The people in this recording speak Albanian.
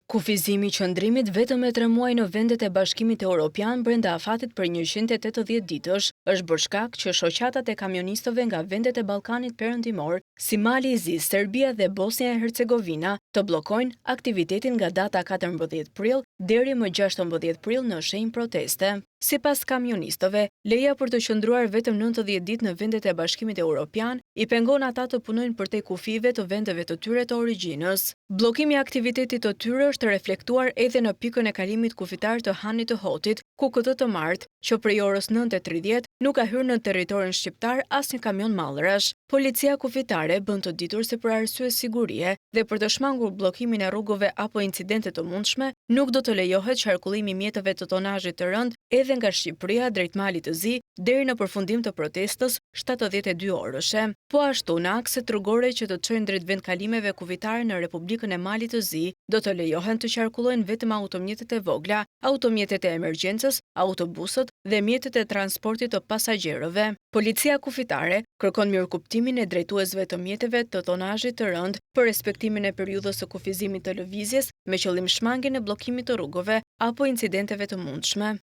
Kufizimi i qëndrimit vetëm e 3 muaj në vendet e Bashkimit Evropian brenda afatit për 180 ditësh është bërë shkak që shoqatat e kamionistëve nga vendet e Ballkanit Perëndimor, si Mali i Zi, Serbia dhe Bosnia e Hercegovina, të bllokojnë aktivitetin nga data 14 prill deri më 16 prill në shenjë proteste. Sipas kamionistëve, leja për të qëndruar vetëm 90 ditë në vendet e Bashkimit Evropian i pengon ata të punojnë përtej kufive të vendeve të tyre të origjinës. Bllokimi i aktivitetit të tyre është reflektuar edhe në pikën e kalimit kufitar të Hanit të Hotit, ku këtë të martë, që prej orës 9:30 nuk ka hyrë në territorin shqiptar asnjë kamion mallrash. Policia kufitare bën të ditur se për arsye sigurie dhe për të shmangur bllokimin e rrugëve apo incidente të mundshme, nuk do të lejohet qarkullimi i mjeteve të tonazhit të rënd edhe nga Shqipëria drejt Malit të Zi deri në përfundim të protestës 72 orëshe. Po ashtu në akset rrugore që të çojnë drejt vendkalimeve kufitare në Republikën e Malit të Zi, do të lejohen të qarkullojnë vetëm automjetet e vogla, automjetet e emergjencës, autobusët dhe mjetet e transportit të pasagjerëve. Policia kufitare kërkon mirëkuptimin e drejtuesve të mjeteve të tonazhit të rënd për respektimin e periudhës së kufizimit të lëvizjes me qëllim shmangjen e bllokimit të rrugëve apo incidenteve të mundshme.